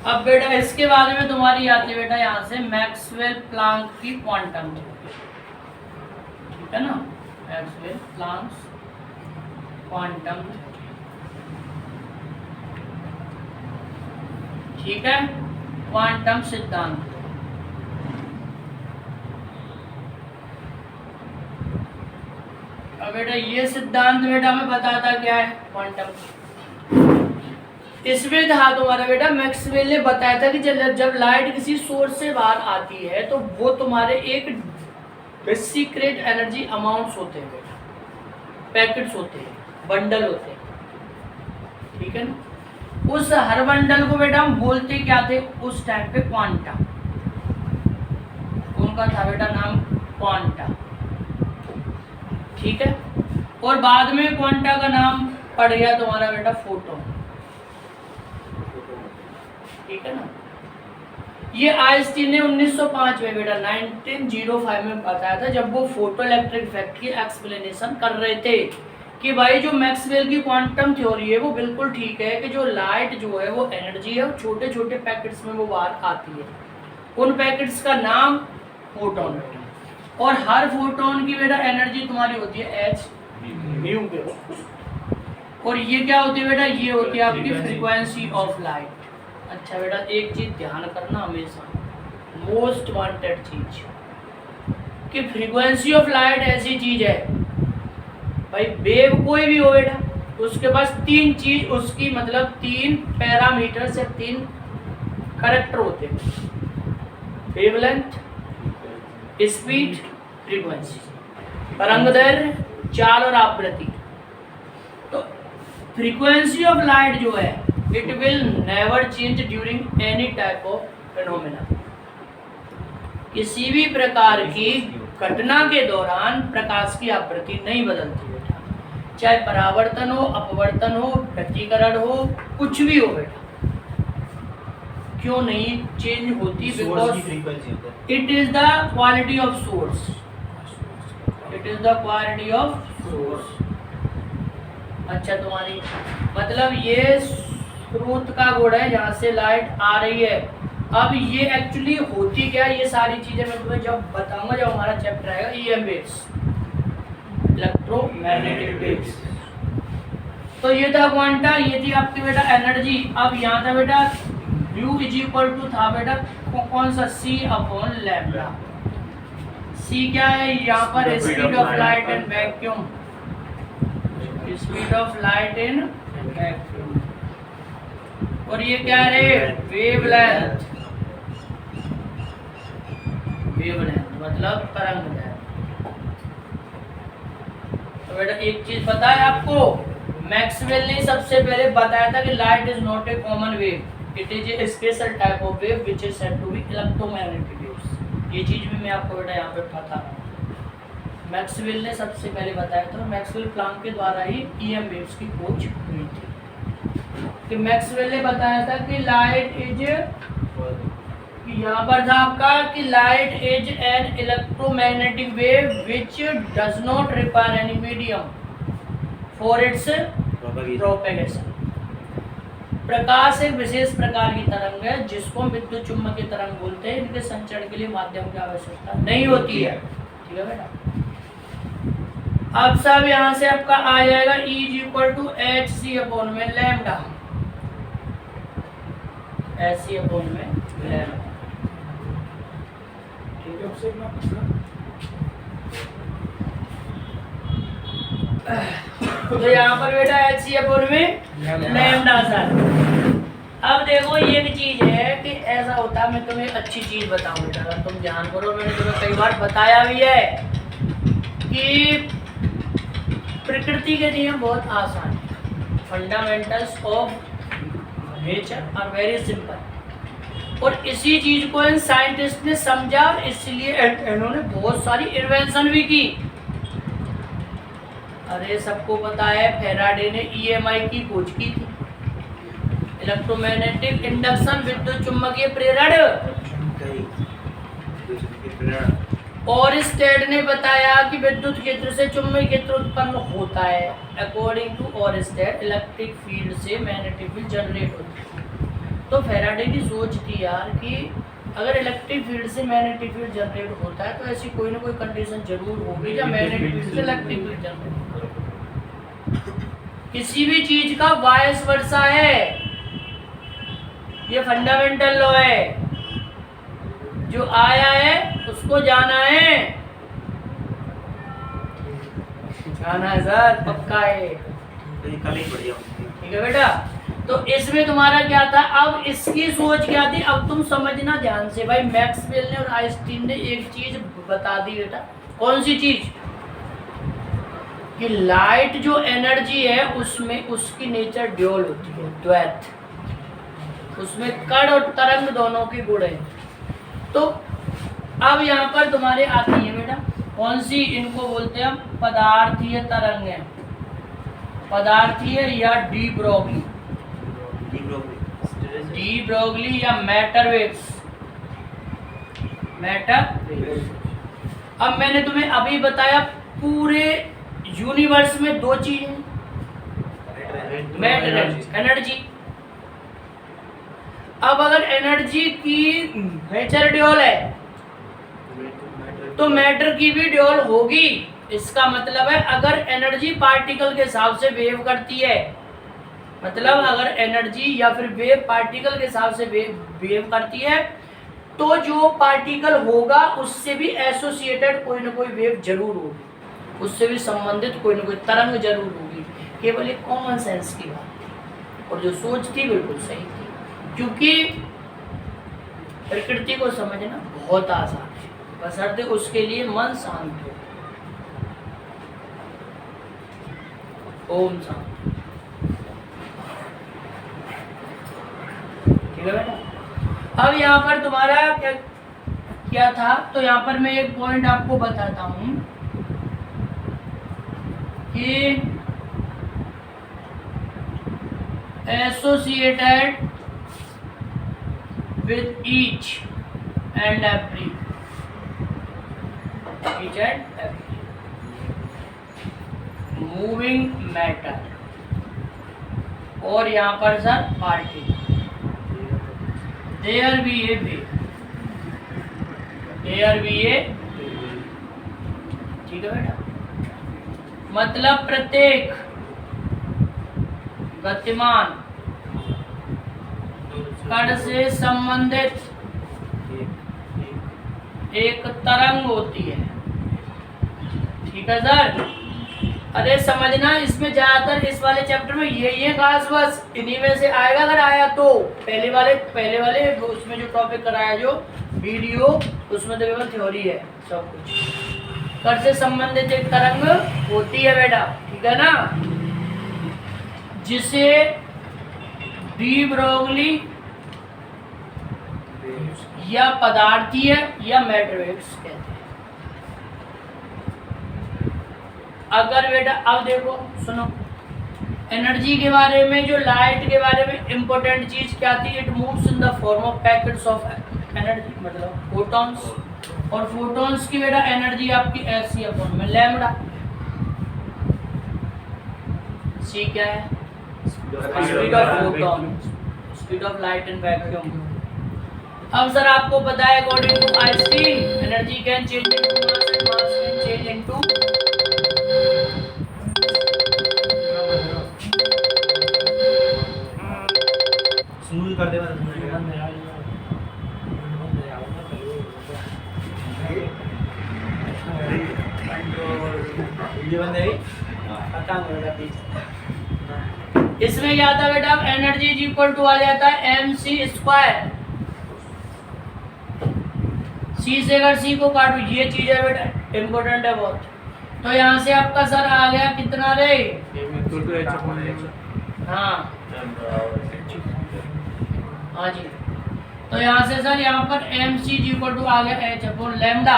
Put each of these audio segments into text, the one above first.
अब बेटा इसके बारे में तुम्हारी आती है बेटा यहाँ से मैक्सवेल प्लांक की क्वांटम थ्योरी, ठीक है ना, मैक्सवेल प्लांक क्वांटम थ्योरी, ठीक है, क्वांटम सिद्धांत। अब बेटा ये सिद्धांत बेटा हमें बताता क्या है क्वांटम, इसमें था तुम्हारा बेटा मैक्सवेल ने बताया था कि जब लाइट किसी सोर्स से बाहर आती है तो वो तुम्हारे एक सीक्रेट एनर्जी अमाउंट्स होते हैं बेटा, पैकेट्स होते हैं, बंडल होते हैं, ठीक है ना। उस हर बंडल को बेटा हम बोलते क्या थे उस टाइम पे, क्वांटा। उनका था बेटा नाम क्वांटा, ठीक है। और बाद में क्वांटा का नाम पड़ गया तुम्हारा बेटा फोटोन, ठीक है ना। ये आइंस्टीन ने 1905 में बेटा 1905 में बताया था, जब वो फोटो इलेक्ट्रिक इफेक्ट की एक्सप्लेनेशन कर रहे थे कि भाई जो मैक्सवेल की क्वांटम थ्योरी है वो बिल्कुल ठीक है कि जो लाइट जो है वो एनर्जी है, वो छोटे छोटे पैकेट्स में वो बाहर आती है, उन पैकेट्स का नाम फोटोन है। और हर फोटोन की बेटा एनर्जी तुम्हारी होती है एच म्यू पे, और ये क्या होती है बेटा, ये होती है आपकी फ्रीक्वेंसी ऑफ लाइट। अच्छा बेटा एक चीज ध्यान करना हमेशा, मोस्ट वांटेड चीज, कि फ्रीक्वेंसी ऑफ लाइट ऐसी चीज है भाई, वेव कोई भी हो बेटा, उसके पास तीन चीज, उसकी मतलब तीन पैरामीटर से तीन कैरेक्टर होते हैं, वेवलेंथ, स्पीड, फ्रीक्वेंसी, तरंगदैर्घ्य, चाल और आवृत्ति। तो फ्रीक्वेंसी ऑफ लाइट जो है it will never change during any type of phenomena, किसी भी प्रकार की घटना के दौरान प्रकाश की आवृत्ति नहीं बदलती बेटा, चाहे परावर्तन हो, अपवर्तन हो, व्यतिकरण हो, कुछ भी हो बेटा, क्यों नहीं चेंज होती, because it is the quality of source, it is the quality of source. अच्छा तुम्हारी मतलब ये स्रोत का गुण है जहाँ से लाइट आ रही है। अब ये एक्चुअली होती क्या, ये सारी चीजें मैं तुम्हें जब बताऊंगा, जब हमारा चैप्टर आएगा ईएम वेव्स, इलेक्ट्रोमैग्नेटिक वेव्स। तो ये था क्वांटा, ये थी आपकी बेटा एनर्जी। अब यहाँ था बेटा U इज इक्वल टू था बेटा कौन सा, C अपॉन लैम्डा। C क्या है यहाँ पर, speed of light in vacuum, speed of light in vacuum. और ये क्या है, वेवलेंथ, वेवलेंथ मतलब तरंगदैर्घ्य। तो बेटा एक चीज पता है आपको, मैक्सवेल ने सबसे पहले बताया था कि light is not a common wave, it is a special type of wave which is said to be electromagnetic waves. ये चीज भी मैं आपको बेटा यहाँ पे बता रहा हूँ, मैक्सवेल ने सबसे पहले बताया था, मैक्सवेल प्लांक के द्वारा ही ईएम वेव्स की खोज हुई थी। कि मैक्सवेल ने बताया था कि लाइट इज, यहाँ पर था आपका कि light is an electromagnetic wave which does not require any medium for its propagation. प्रकाश एक विशेष प्रकार की तरंग है जिसको हम विद्युत चुम्बकीय तरंग बोलते हैं, इनके संचरण के लिए माध्यम की आवश्यकता नहीं होती है, ठीक है बेटा। अब सब यहाँ से आपका आ जाएगा E is equal to h c upon में लैम्डा, एच सी अपॉन में लैम्डा, ठीक है। तो यहाँ पर बेटा एच सी अपॉन में लैम्डा सर। अब देखो ये एक चीज है कि ऐसा होता है, मैं तुम्हें अच्छी चीज बताऊं बेटा, अगर तुम ध्यान करो, मैंने तुम्हें कई बार बताया भी है कि प्रकृति के नियम बहुत आसान है, fundamentals of nature are very simple, और इसी चीज को इन साइंटिस्ट ने समझा, इसलिए इन्होंने बहुत सारी इन्वेंशन भी की। अरे सबको पता है फैराडे ने EMI की खोज की थी, इलेक्ट्रोमैग्नेटिक इंडक्शन, विद्युत चुम्बकीय प्रेरण। और स्टेड ने बताया कि विद्युत क्षेत्र से चुंबकीय क्षेत्र उत्पन्न होता है। अकॉर्डिंग टू और स्टेड इलेक्ट्रिक फील्ड से मैग्नेटिक फील्ड जनरेट होती है। तो फैराडे की सोच थी यार कि अगर इलेक्ट्रिक फील्ड से मैग्नेटिक फील्ड जनरेट होता है तो ऐसी कोई ना कोई कंडीशन जरूर होगी जब मैग्नेटिक फील्ड से इलेक्ट्रिक फील्ड जनरेट होगा। किसी भी चीज का वाइस वर्सा है, ये फंडामेंटल लॉ है। जो आया है उसको जाना है, जाना है सर, पक्का है। कल ही बढ़िया ठीक है बेटा। तो इसमें तुम्हारा क्या था, अब इसकी सोच क्या थी, अब तुम समझना ध्यान से भाई। मैक्सवेल ने और आइंस्टीन ने एक चीज बता दी बेटा। कौन सी चीज? कि लाइट जो एनर्जी है उसमें उसकी नेचर ड्यूअल होती है, द्वैत। उसमें कण और तरंग दोनों के गुण हैं। तो अब यहाँ पर तुम्हारे आती है बेटा कौन सी, इनको बोलते हैं हम पदार्थीय तरंग है, पदार्थीय या डी ब्रोगली, डी ब्रोगली या मैटर वेव्स, मैटर। अब मैंने तुम्हें अभी बताया पूरे यूनिवर्स में दो चीजें, मैटर एनर्जी। अब अगर एनर्जी की नेचर ड्यूअल है तो मैटर की भी ड्यूअल होगी। इसका मतलब है अगर एनर्जी पार्टिकल के हिसाब से वेव करती है, मतलब अगर एनर्जी या फिर वेव पार्टिकल के हिसाब से वेव करती है तो जो पार्टिकल होगा उससे भी एसोसिएटेड कोई ना कोई वेव जरूर होगी, उससे भी संबंधित कोई ना कोई तरंग जरूर होगी। केवल एक कॉमन सेंस की बात, और जो सोच थी बिल्कुल सही थी, क्योंकि प्रकृति को समझना बहुत आसान है, बशर्ते उसके लिए मन शांत हो। ओम शांति। ठीक है बेटा। अब यहाँ पर तुम्हारा क्या क्या था, तो यहाँ पर मैं एक पॉइंट आपको बताता हूँ कि associated with each and every moving matter, और यहाँ पर sir particle, there be a wave, there be a, ठीक है बेटा। मतलब प्रत्येक गतिमान कण से संबंधित एक तरंग होती है। ठीक है सर। अरे समझना, इसमें ज्यादातर इस वाले चैप्टर में ये खास बस इन्हीं में से आएगा, अगर आया तो। पहले वाले उसमें जो टॉपिक कराया जो वीडियो, उसमें तो केवल थ्योरी है, सब कुछ। कण से संबंधित एक तरंग होती है बेटा, ठीक है ना, जिसे डी ब्रोगली या पदार्थीय या मैटर वेव्स कहते हैं। अगर बेटा अब देखो सुनो, एनर्जी के बारे में, जो लाइट के बारे में इंपॉर्टेंट चीज क्या थी, it moves in the form of packets of energy, मतलब फोटॉन्स। और फोटॉन्स की बेटा एनर्जी आपकी ऐसी अपॉन में लैम्डा। सी क्या है? Speed of photon, speed of light in vacuum. अब सर आपको पता है according to Einstein energy can change into mass and mass can change into, smooth कर दे इसमें क्या था बेटा, एनर्जी इज इक्वल टू आ जाता है mc स्क्वायर। सी से अगर सी को काटो, ये चीज है बेटा इम्पोर्टेंट है बहुत। तो यहाँ से आपका सर आ गया कितना रे, हाँ हाँ जी। तो यहाँ से सर यहाँ पर mc इक्वल टू आ गया h अपॉन लैम्डा।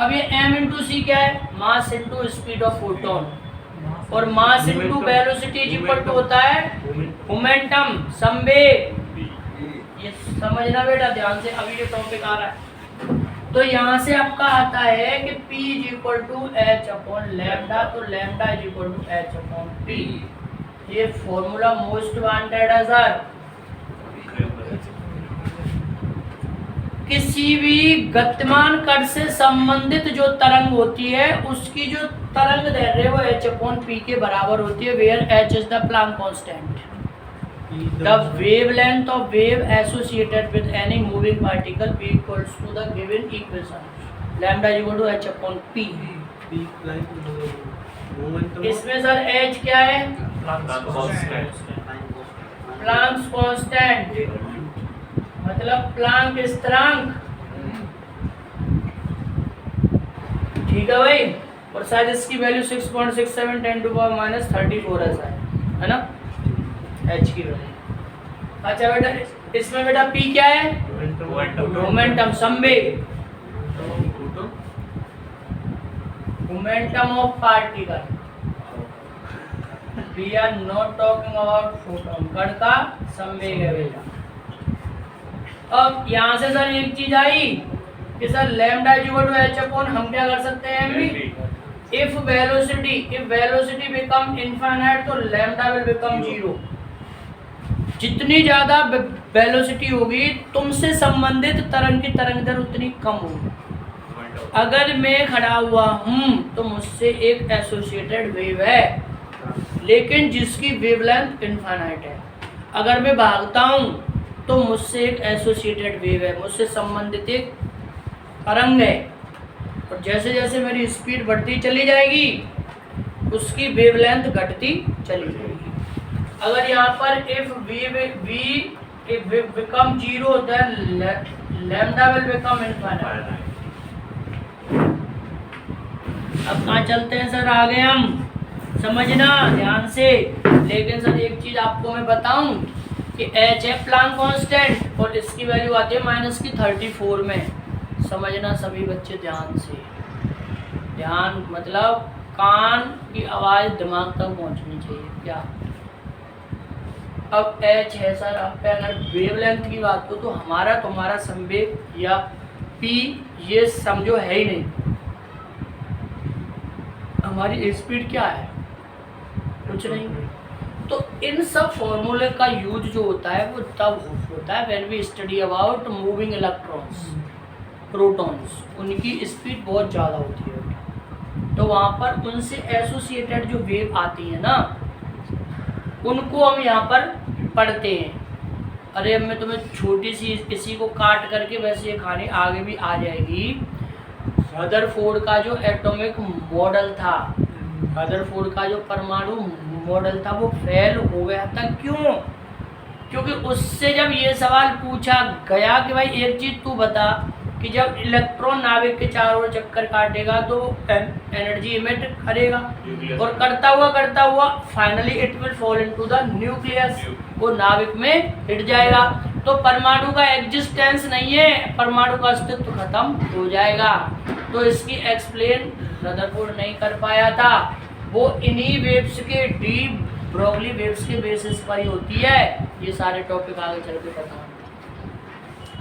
अब ये m इंटू सी क्या है, mass into speed of photon, और mass into velocity equal to होता है मोमेंटम, संवेग। ये समझना बेटा ध्यान से, अभी ये टॉपिक आ रहा है। तो यहाँ से आपका आता है कि P is equal to h upon lambda, तो lambda is equal to h upon p. ये फॉर्मूला मोस्ट वांटेड है सर, किसी भी गतिमान कण से संबंधित जो तरंग होती है उसकी जो तरंग दैर्घ्य वो h/p के बराबर होती है, where h is the Planck constant. The wavelength of wave associated with any moving particle p equals to the given equation, lambda is equal to h/p। इसमें सर h क्या है? प्लांक कांस्टेंट, मतलब Planck स्थिरांक, ठीक है भाई। और शायद इसकी वैल्यू 6.67 10⁻³ है ना, h की वैल्यू। अच्छा बेटा, इसमें बेटा p क्या है? मोमेंटम, संवेग, momentum of particle. We are not talking about photon, कण का संवेग है बेटा। अब यहाँ से सर एक चीज आई कि sir lambda is equal to h/, हम क्या कर सकते हैं m v, if velocity become infinite तो लैम्डा विल बिकम 0। जितनी ज्यादा वेलोसिटी होगी तुमसे संबंधित तरंग की तरंग दर उतनी कम होगी। अगर मैं खड़ा हुआ हूं तो मुझसे एक एसोसिएटेड वेव है, लेकिन जिसकी वेवलेंथ इनफाइनाइट है। अगर मैं भागता हूं तो मुझसे एक एसोसिएटेड वेव है, मुझसे संबंधित एक तरंग है, और जैसे जैसे मेरी स्पीड बढ़ती चली जाएगी उसकी वेवलेंथ घटती चली जाएगी। अगर यहाँ पर if v become 0 then lambda will become infinite. अब कहाँ चलते हैं सर, आगे हम समझना ध्यान से। लेकिन सर एक चीज आपको मैं बताऊं कि h है प्लांक कांस्टेंट और इसकी वैल्यू आती है -34 में। समझना सभी बच्चे ध्यान से, ध्यान मतलब कान की आवाज दिमाग तक पहुंचनी चाहिए क्या। अब h है सर, अब पे अगर वेवलेंथ की बात हो तो हमारा तुम्हारा संवेग या p ये समझो है ही नहीं। हमारी स्पीड क्या है, कुछ नहीं। तो इन सब फॉर्मूले का यूज जो होता है वो तब होता है when we study about moving electrons, protons. उनकी स्पीड बहुत ज़्यादा होती है, तो वहाँ पर उनसे एसोसिएटेड जो वेव आती है ना, उनको हम यहाँ पर पढ़ते हैं। अरे अब मैं तुम्हें छोटी सी किसी को काट करके वैसे ये कहानी आगे भी आ जाएगी। रदरफोर्ड का जो एटॉमिक मॉडल था, रदरफोर्ड का जो परमाणु मॉडल था वो फेल हो गया था। क्यों? क्योंकि उससे जब ये सवाल पूछा गया कि भाई एक चीज तू बता कि जब इलेक्ट्रॉन नाभिक के चारों ओर चक्कर काटेगा तो एनर्जी इमिट करेगा, और करता हुआ finally it will fall into the nucleus, वो नाभिक में हिट जाएगा। तो परमाणु का एग्जिस्टेंस नहीं है, परमाणु का अस्तित्व खत्म हो जाएगा। तो इसकी एक्सप्लेन रदरफोर्ड नहीं कर पाया था। वो इन्हीं वेव्स के डी ब्रोगली वेव्स के बेसिस पर ही होती है। ये सारे टॉपिक आगे चल के बताऊंगा,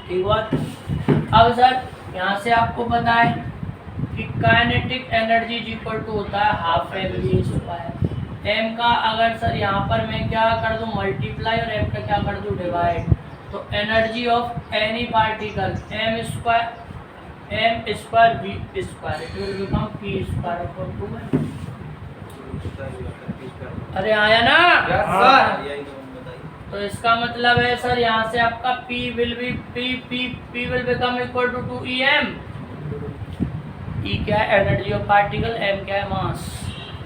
ठीक बात। अब सर यहाँ से आपको पता है कि काइनेटिक एनर्जी इक्वल टू होता है हाफ mv²। m का अगर सर यहाँ पर मैं क्या कर दूँ मल्टीप्लाई और m का क्या कर दूँ डिवाइड, तो energy of any particle m² v² it will become p²/2। अरे आया ना सर। तो इसका मतलब है सर यहाँ से आपका P will become equal to 2em। E क्या है एनर्जी ऑफ पार्टिकल, M क्या है मास।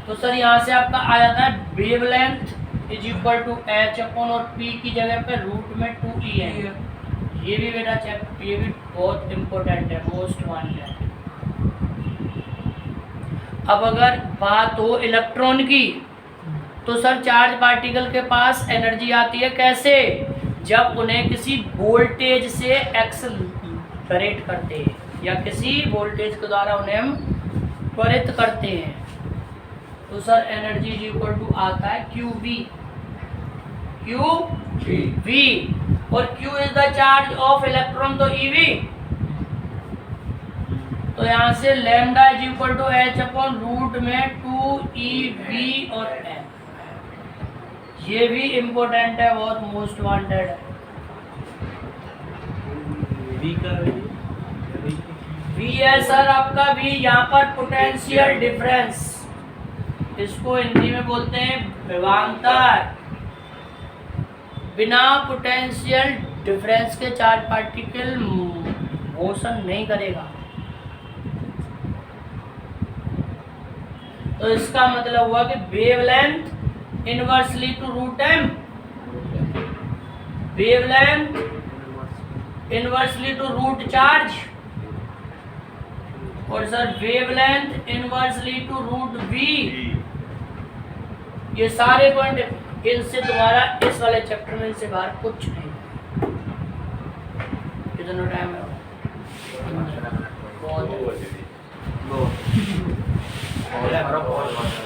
तो सर यहाँ से आपका आ जाता है wavelength is equal to h/ और P की जगह पे √2em। ये भी बेटा चेक, ये भी बहुत इंपॉर्टेंट है, मोस्ट वांटेड। अब अगर बात हो इलेक्ट्रॉन की तो सर चार्ज पार्टिकल के पास एनर्जी आती है कैसे, जब उन्हें किसी वोल्टेज से एक्सेलरेट करते हैं या किसी वोल्टेज के द्वारा उन्हें हम त्वरित करते हैं। तो सर एनर्जी इक्वल टू आता है QV, और Q is the charge of electron, तो EV। तो यहाँ से लैम्डा इज इक्वल टू h/रूट में 2eV और m। ये भी इम्पोर्टेंट है, बहुत मोस्ट वांटेड है। वी का वी है सर आपका वी, यहाँ पर पोटेंशियल डिफरेंस, इसको हिंदी में बोलते हैं विभवांतर। बिना पोटेंशियल डिफरेंस के चार्ज पार्टिकल मोशन नहीं करेगा। तो इसका मतलब हुआ कि wavelength inversely to root m, wavelength inversely to root charge, और sir wavelength inversely to root V. ये सारे पॉइंट इनसे दोबारा इस वाले चैप्टर में से बाहर कुछ नहीं। कितना टाइम है? बहुत है। बहुत